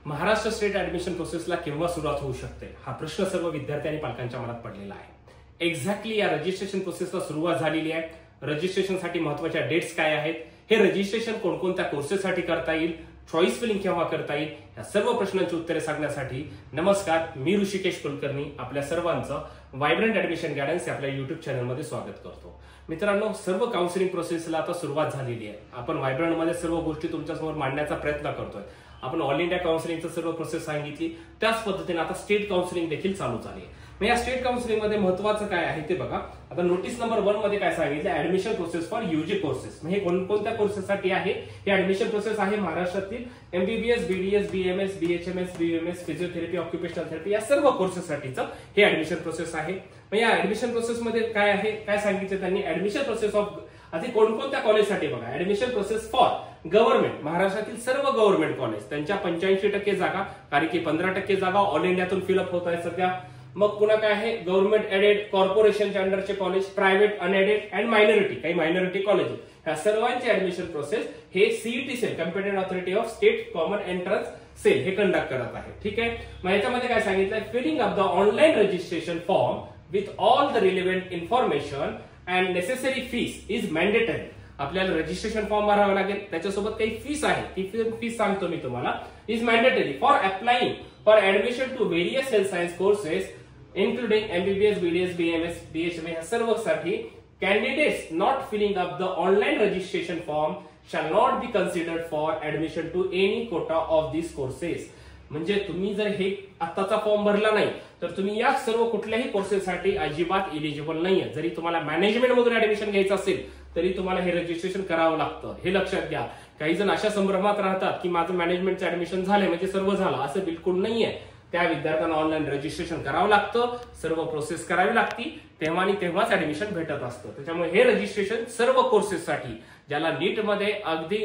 Maharashtra state admission प्रोसेसला केव्हा सुरुवात होऊ शकते हा प्रश्न सर्व विद्यार्थी आणि पालकांच्या मनात पडलेला आहे। एक्झॅक्टली या रजिस्ट्रेशन प्रोसेसला सुरुवात झालेली आहे। रजिस्ट्रेशनसाठी महत्त्वाच्या डेट्स काय आहेत, हे रजिस्ट्रेशन कोणकोणत्या कोर्सेससाठी करता येईल, चॉईस फिलिंग केव्हा करता येईल, या सर्व प्रश्नांची उत्तरे सांगण्यासाठी नमस्कार, मी ऋषिकेश कुलकर्णी आपल्या सर्वांचं व्हायब्रंट ऍडमिशन गायडन्स या आपल्या युट्यूब चॅनलमध्ये स्वागत करतो। मित्रांनो, सर्व काउन्सिलिंग प्रोसेसला आता सुरुवात झालेली आहे। आपण व्हायब्रंट मध्ये सर्व गोष्टी तुमच्यासमोर मांडण्याचा प्रयत्न करतोय। आपण ऑल इंडिया काउन्सिलिंगचं सर्व प्रोसेस सांगितली, त्याच पद्धतीने आता स्टेट काउन्सिलिंग देखील चालू झाली आहे। मग या स्टेट काउन्सिलिंग मध्ये महत्त्वाचं काय आहे ते बघा। आता नोटीस नंबर 1 मध्ये काय सांगितलं, admission process for UG courses. म्हणजे कोणकोणत्या कोर्सेससाठी आहे हे ऍडमिशन प्रोसेस आहे। महाराष्ट्रातील MBBS, BDS, BMS, BHMS, BUMS, physiotherapy, occupational therapy या सर्व कोर्सेससाठीचं हे ऍडमिशन प्रोसेस आहे। मग या ऍडमिशन प्रोसेस मध्ये काय आहे, काय सांगितलं त्यांनी, ऍडमिशन प्रोसेस ऑफ आधी कोणकोणत्या कॉलेजसाठी बघा। ऍडमिशन प्रोसेस फॉर गव्हर्नमेंट, महाराष्ट्रातील सर्व गव्हर्नमेंट कॉलेज त्यांच्या 85% जागा, कारण की 15% जागा ऑल इंडियातून फिलअप होत आहे सध्या। मग पुन्हा काय आहे, गव्हर्नमेंट एडेड कॉर्पोरेशनच्या अंडरचे college, private unaided and minority, काही मायनॉरिटी कॉलेज, ह्या सर्वांची ऍडमिशन प्रोसेस हे CET cell, competent authority of state common entrance cell हे कंडक्ट करत आहे। ठीक आहे, मग याच्यामध्ये काय सांगितलंय, filling of the online registration form with all the relevant information and necessary fees is mandatory. आपल्याला रजिस्ट्रेशन फॉर्म भरावा लागेल, त्याच्यासोबत काही फीस आहे, ती फीस सांगतो मी तुम्हाला। Is mandatory for applying for admission to various health science courses including MBBS, BDS, BMS, BHM ह्या सर्वसाठी candidates not filling up the online registration form shall not be considered for admission to any quota of these courses। म्हणजे तुम्ही जर हे आत्ताचा form भरला नाही तर तुम्ही या सर्व कुठल्याही कोर्सेससाठी अजिबात एलिजिबल नाहीये। जरी तुम्हाला मॅनेजमेंट मधून ऍडमिशन घ्यायचं असेल तरी तुम्हाला हे रजिस्ट्रेशन करावं लागतं, हे लक्षात घ्या। काही जण अशा संभ्रमात राहतात की माझं मॅनेजमेंटचं ऍडमिशन झालंय म्हणजे सर्व झालं, असं बिलकुल नाहीये। त्या विद्यार्थ्यांना ऑनलाईन रजिस्ट्रेशन करावं लागतं, सर्व प्रोसेस करावी लागती, तेव्हा आणि तेव्हाच ऍडमिशन भेटत असतं। त्याच्यामुळे हे रजिस्ट्रेशन सर्व कोर्सेससाठी, ज्याला नीट मध्ये अगदी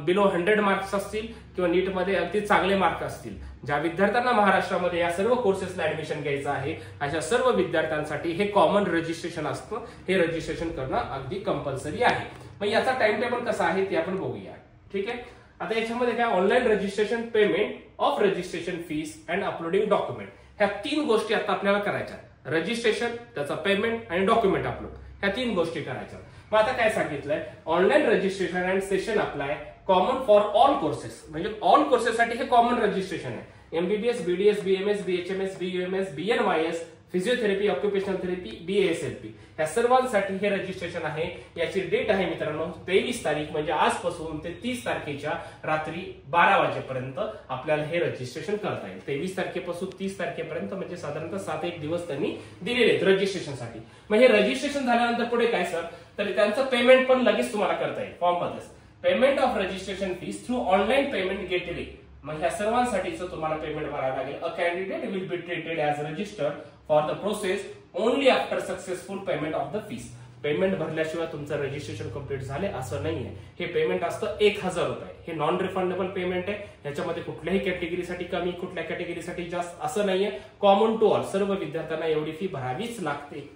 बिलो 100 मार्क्स असतील किंवा नीट मध्ये अगदी चांगले मार्क असतील, ज्या विद्यार्थ्यांना महाराष्ट्रामध्ये या सर्व कोर्सेसला ऍडमिशन घ्यायचं आहे अशा सर्व विद्यार्थ्यांसाठी हे कॉमन रजिस्ट्रेशन असतं। हे रजिस्ट्रेशन करणं अगदी कंपल्सरी आहे। मग याचा टाइम टेबल कसा आहे ते आपण बघूया। ठीक आहे, आता याच्यामध्ये काय, online registration, payment of registration fees and uploading document, ह्या 3 गोष्टी आता आपल्याला करायच्या। रजिस्ट्रेशन, त्याचा पेमेंट आणि डॉक्युमेंट अपलोड, ह्या 3 गोष्टी करायच्या। मग आता काय सांगितलंय, online registration and session apply common for all courses, म्हणजे ऑल कोर्सेससाठी हे कॉमन रजिस्ट्रेशन आहे। MBBS, BDS, BMS, BHMS, BUMS, BNYS, physiotherapy, occupational therapy, BASLP या सर्वांसाठी हे रजिस्ट्रेशन आहे। याची डेट आहे मित्रांनो 23 तारीख, म्हणजे आजपासून ते 30 तारखेच्या रात्री 12 वाजेपर्यंत आपल्याला हे रजिस्ट्रेशन करता येईल। 23 तारखेपासून 30 तारखेपर्यंत म्हणजे साधारणतः 7-8 दिवस त्यांनी दिलेले आहेत रजिस्ट्रेशनसाठी। मग हे रजिस्ट्रेशन झाल्यानंतर पुढे काय सर, तर त्यांचं पेमेंट पण लगेच तुम्हाला करता येईल फॉर्म मध्येच। Payment of registration fees through online payment gateway, मग ह्या सर्वांसाठीचं तुम्हाला पेमेंट भरावं लागेल। A candidate will be treated as registered for the process only after successful payment of the fees. Payment भरल्याशिवाय तुमचं रजिस्ट्रेशन कंप्लीट झाले असं नाहीये। हे पेमेंट असतं 1000 रुपये, हे नॉन रिफंडेबल पेमेंट आहे। याच्यामध्ये कुठल्याही कॅटेगरीसाठी कमी, कुठल्या कॅटेगरीसाठी जास्त असं नाहीये, कॉमन टू ऑल, सर्व विद्यार्थ्यांना एवढी फी भरावीच लागते।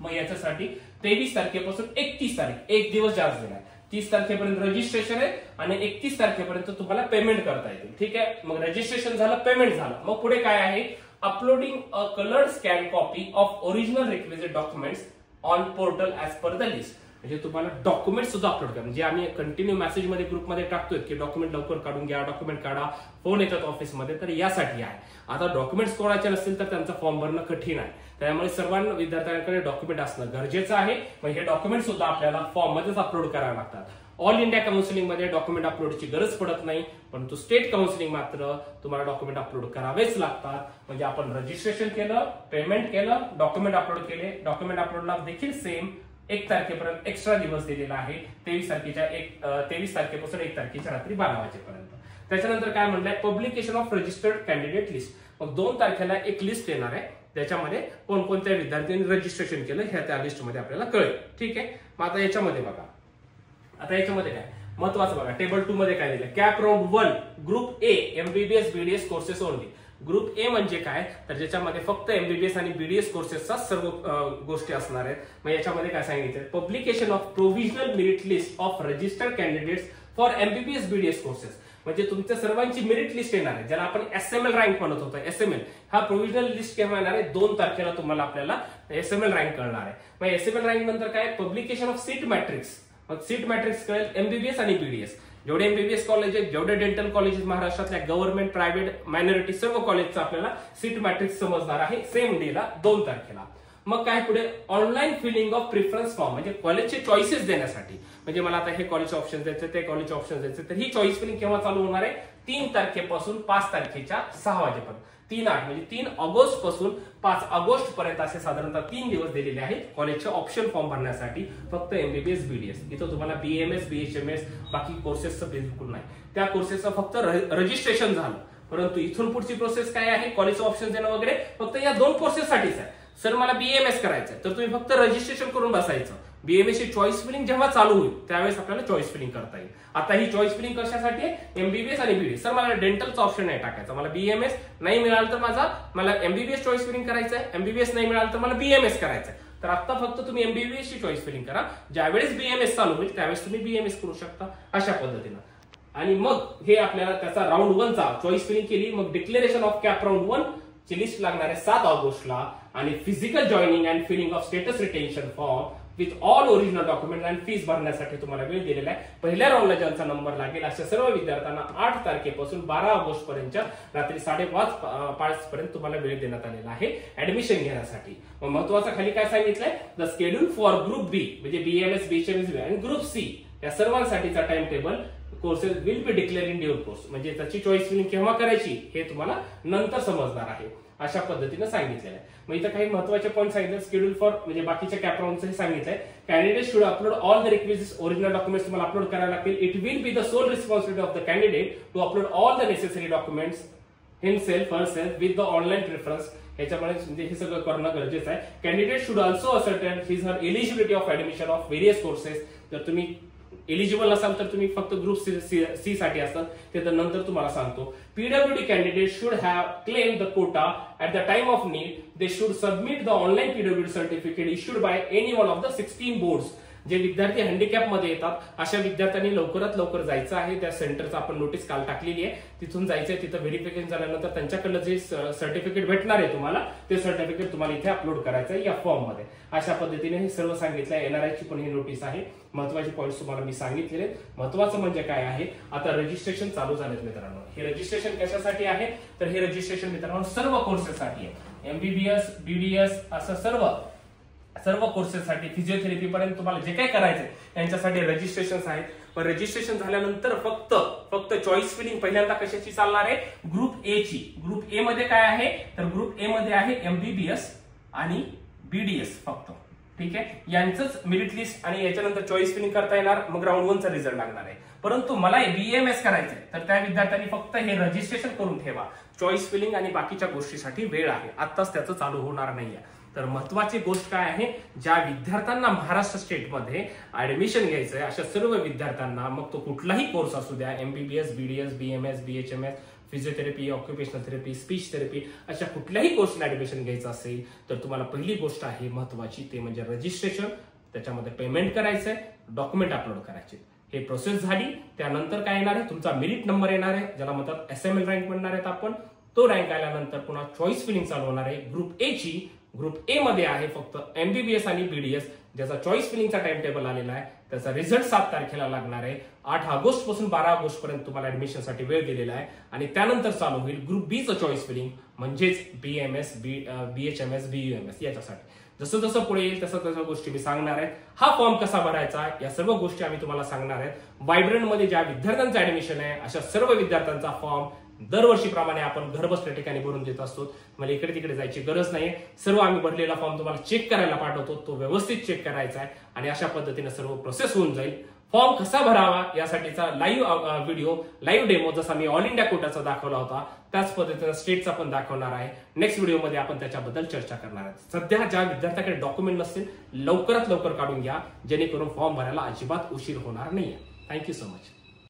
मग याच्यासाठी 23 तारखेपासून 31 तारीख, एक दिवस जास्त दिलाय। 30 तारखेपर्यंत रजिस्ट्रेशन आहे आणि 31 तारखेपर्यंत तुम्हाला पेमेंट करता येईल। ठीक आहे, मग रजिस्ट्रेशन झालं, पेमेंट झालं, मग पुढे काय आहे, uploading a coloured scan copy of original requisite documents on portal as per the list. म्हणजे तुम्हाला डॉक्युमेंट सुद्धा अपलोड करा, म्हणजे आम्ही कंटिन्यू मेसेज मध्ये ग्रुपमध्ये टाकतोय की डॉक्युमेंट लवकर काढून घ्या, डॉक्युमेंट काढा, फोन येतात ऑफिसमध्ये, तर यासाठी आहे। आता डॉक्युमेंट्स कोणाचे नसतील तर त्यांचा फॉर्म भरणं कठीण आहे, त्यामुळे सर्वांना विद्यार्थ्यांकडे डॉक्युमेंट असणं गरजेचं आहे। मग हे डॉक्युमेंट सुद्धा आपल्याला फॉर्म मध्येच अपलोड करावे लागतात। ऑल इंडिया काउन्सिलिंग मध्ये डॉक्युमेंट अपलोडची गरज पडत नाही, परंतु स्टेट काउन्सिलिंग मात्र तुम्हाला डॉक्युमेंट अपलोड करावेच लागतात। म्हणजे आपण रजिस्ट्रेशन केलं, पेमेंट केलं, डॉक्युमेंट अपलोड केले, डॉक्युमेंट अपलोडला देखील सेम 1 तारखेपर्यंत एक्स्ट्रा दिवस दिलेला आहे, 23 तारखेपासून 1 तारखेच्या रात्री 12 वाजेपर्यंत। त्याच्यानंतर काय म्हणलंय, publication of registered candidate list, मग 2 तारखेला एक लिस्ट येणार आहे, त्याच्यामध्ये कोणकोणत्या विद्यार्थ्यांनी रजिस्ट्रेशन केलं हे त्या लिस्टमध्ये आपल्याला कळेल। ठीक आहे, मग आता याच्यामध्ये बघा, आता याच्यामध्ये काय महत्वाचं बघा, टेबल 2 मध्ये काय दिलं, cap round 1 group A MBBS BDS courses only. Group A म्हणजे काय, तर ज्याच्यामध्ये फक्त एमबीबीएस आणि बीडीएस कोर्सेसचा सर्व गोष्टी असणार आहेत। मग याच्यामध्ये काय सांगितलं, publication of provisional merit list of registered candidates for MBBS BDS courses, म्हणजे तुमच्या सर्वांची मेरिट लिस्ट येणार आहे, ज्याला आपण एसएमएल रँक म्हणत होतो. एसएमएल हा प्रोव्हिजनल लिस्ट केव्हा येणार आहे? 2 तारखेला तुम्हाला आपल्याला एसएमएल रँक कळणार आहे. मग एसएमएल रँक नंतर काय? Publication of seat matrix. मग सीट मॅट्रिक्स कळेल एमबीबीएस आणि बीडीएस. जेवढे एमबीबीएस कॉलेज आहेत, जेवढे डेंटल कॉलेजेस महाराष्ट्रातल्या गव्हर्नमेंट, प्रायव्हेट, मायनॉरिटी सर्व कॉलेजचा आपल्याला सीट मॅट्रिक्स समजणार आहे सेम डेला 2 तारखेला. मग काय पुढे? Online filling of preference form, म्हणजे कॉलेजचे चॉईसेस देण्यासाठी. म्हणजे मला आता हे कॉलेज ऑप्शन द्यायचे, ते कॉलेज ऑप्शन द्यायचे, तर ही चॉईस फिलिंग केव्हा चालू होणार आहे? 3 तारखेपासून 5 तारखेच्या 6 वाजेपर्यंत. 3/8 म्हणजे 3 ऑगस्ट पासून 5 ऑगस्ट पर्यंत असे साधारणतः 3 दिवस दिलेले आहेत कॉलेजचे ऑप्शन फॉर्म भरण्यासाठी. फक्त एमबीबीएस, बीडीएस. इथं तुम्हाला बीएमएस, बीएचएमएस बाकी कोर्सेसचं बिलकुल नाही. त्या कोर्सेसचं फक्त रजिस्ट्रेशन झालं. परंतु इथून पुढची प्रोसेस काय आहे? कॉलेजचं ऑप्शन देणं वगैरे फक्त या 2 कोर्सेससाठीच आहे. सर मला बीएमएस करायचंय, तर तुम्ही फक्त रजिस्ट्रेशन करून बसायचं. बीएमएस ची चॉईस फिलिंग जेव्हा चालू होईल त्यावेळेस आपल्याला चॉईस फिलिंग करता येईल. आता ही चॉईस फिलिंग कशासाठी आहे? एमबीबीएस आणि बीडीएस. सर मला डेंटलचा ऑप्शन नाही टाकायचा, मला बीएमएस नाही मिळालं तर मला एमबीबीएस चॉईस फिलिंग करायचं आहे, एमबीबीएस नाही मिळालं तर मला बीएमएस करायचं आहे. तर आता फक्त तुम्ही एमबीबीएस ची चॉईस फिलिंग करा. ज्यावेळेस बीएमएस चालू होईल त्यावेळेस तुम्ही बीएमएस करू शकता अशा पद्धतीनं. आणि मग हे आपल्याला त्याचा राऊंड 1 चा चॉईस फिलिंग केली. मग डिक्लेरेशन ऑफ कॅप राऊंड 1 ची लिस्ट लागणार आहे 7 ऑगस्टला. आणि physical joining and filling of status retention form with all original document and fees भरण्यासाठी तुम्हाला वेळ दिलेला आहे. पहिल्या राऊंडला ज्यांचा नंबर लागेल अशा सर्व विद्यार्थ्यांना 8 तारखेपासून 12 ऑगस्ट पर्यंतच्या रात्री 5:30 पर्यंत तुम्हाला वेळ देण्यात आलेला आहे ऍडमिशन घेण्यासाठी. मग महत्वाचं खाली काय सांगितलंय? The schedule for group B म्हणजे बीएमएस, बीएचएमएस आणि ग्रुप सी या सर्वांसाठीचा time table courses will be declare in due course. म्हणजे त्याची चॉईस फिलिंग केव्हा करायची हे तुम्हाला नंतर समजणार आहे अशा पद्धतीने सांगितलेलं आहे. मग इथं काही महत्त्वाचे पॉईंट सांगितले. शेड्यूल फॉर म्हणजे बाकीच्या कॅप राऊंडचं सांगितलंय. Candidate should upload all the requisites original documents तुम्हाला अपलोड करायला लागतील. It will be the sole responsibility of the candidate to upload all the necessary documents himself herself with the online preference. ह्याच्यामुळे म्हणजे हे सगळं करणं गरजेचं आहे. Candidate should also ascertain his her eligibility of admission of various courses. जर तुम्ही eligible नसाल तर तुम्ही फक्त ग्रुप सी साठी असतात, ते तर नंतर तुम्हाला सांगतो. PWD candidate should have claim the quota at the time of need. They should submit the online PWD certificate issued by any one of the 16 boards. जे विद्यार्थी हँडिकॅप मध्ये येतात अशा विद्यार्थ्यांनी लवकरात लवकर जायचं आहे. त्या सेंटरचं आपण नोटीस काल टाकलेली आहे, तिथून जायचंय. तिथं व्हेरिफिकेशन झाल्यानंतर त्यांच्याकडलं जे सर्टिफिकेट भेटणार आहे तुम्हाला, ते सर्टिफिकेट तुम्हाला इथे अपलोड करायचं आहे या फॉर्म मध्ये. अशा पद्धतीने हे सर्व सांगितलं आहे. एनआरआयची पण ही नोटीस आहे. महत्वाचे पॉईंट्स तुम्हाला मी सांगितलेले. महत्वाचं म्हणजे काय आहे, आता रजिस्ट्रेशन चालू झालेत मित्रांनो. हे रजिस्ट्रेशन कशासाठी आहे? तर हे रजिस्ट्रेशन मित्रांनो सर्व कोर्सेससाठी आहे. एमबीबीएस, बीडीएस असं सर्व कोर्सेससाठी, फिजिओथेरपी पर्यंत तुम्हाला जे काही करायचंय त्यांच्यासाठी रजिस्ट्रेशन आहेत. पण रजिस्ट्रेशन झाल्यानंतर फक्त चॉईस फिलिंग पहिल्यांदा कशाची चालणार आहे? ग्रुप ए ची. ग्रुप ए मध्ये काय आहे? तर ग्रुप ए मध्ये आहे एमबीबीएस आणि बीडीएस फक्त. ठीक आहे, यांचंच मेरिट लिस्ट आणि याच्यानंतर चॉईस फिलिंग करता येणार. मग राऊंड 1 चा रिझल्ट लागणार आहे. परंतु मला बीएमएस करायचंय तर त्या विद्यार्थ्यांनी फक्त हे रजिस्ट्रेशन करून ठेवा. चॉईस फिलिंग आणि बाकीच्या गोष्टीसाठी वेळ आहे, आत्ताच त्याचं चालू होणार नाहीये. तर महत्वाची गोष्ट काय आहे, ज्या विद्यार्थ्यांना महाराष्ट्र स्टेटमध्ये ऍडमिशन घ्यायचंय अशा सर्व विद्यार्थ्यांना, मग तो कुठलाही कोर्स असू द्या, MBBS, BDS, BMS, BHMS, physiotherapy, occupational therapy, speech therapy अशा कुठल्याही कोर्सला ऍडमिशन घ्यायचं असेल तर तुम्हाला पहिली गोष्ट आहे महत्वाची, ते म्हणजे रजिस्ट्रेशन. त्याच्यामध्ये पेमेंट करायचंय, डॉक्युमेंट अपलोड करायचे. हे प्रोसेस झाली, त्यानंतर काय येणार आहे? तुमचा मेरिट नंबर येणार आहे, ज्याला म्हणतात एसएमएल रँक म्हणणार आहेत आपण. तो रँक आल्यानंतर पुन्हा चॉईस फिलिंग चालू होणार आहे ग्रुप ए ची. ग्रुप ए मध्ये आहे फक्त एमबीबीएस आणि बीडीएस, ज्याचा चॉईस फिलिंगचा टाइम टेबल आलेला आहे. त्याचा रिझल्ट 7 तारखेला लागणार आहे. 8 ऑगस्ट पासून 12 ऑगस्ट पर्यंत तुम्हाला ऍडमिशनसाठी वेळ दिलेला आहे. आणि त्यानंतर चालू होईल ग्रुप बी चं चॉईस फिलिंग, म्हणजेच बीएमएस, बीएचएमएस, बीयूएमएस याच्यासाठी. जसं जसं पुढे येईल तसं गोष्टी मी सांगणार आहे. हा फॉर्म कसा भरायचा या सर्व गोष्टी आम्ही तुम्हाला सांगणार आहेत. व्हायब्रंट मध्ये ज्या विद्यार्थ्यांचं ऍडमिशन आहे अशा सर्व विद्यार्थ्यांचा फॉर्म दरवर्षीप्रमाणे आपण घरबसल्या ठिकाणी भरून देत असतो. मला इकडे तिकडे जायची गरज नाहीये. सर्व आम्ही भरलेला फॉर्म तुम्हाला चेक करायला पाठवतो, तो व्यवस्थित चेक करायचा आहे आणि अशा पद्धतीने सर्व प्रोसेस होऊन जाईल. फॉर्म कसा भरावा यासाठीचा लाईव्ह व्हिडिओ, लाईव्ह डेमो जसा मी ऑल इंडिया कोटाचा दाखवला होता त्याच पद्धतीने स्टेटचा पण दाखवणार आहे. नेक्स्ट व्हिडिओमध्ये आपण त्याच्याबद्दल चर्चा करणार आहोत. सध्या ज्या विद्यार्थ्याकडे डॉक्युमेंट नसतील लवकरात लवकर काढून घ्या, जेणेकरून फॉर्म भरायला अजिबात उशीर होणार नाहीये. Thank you so much.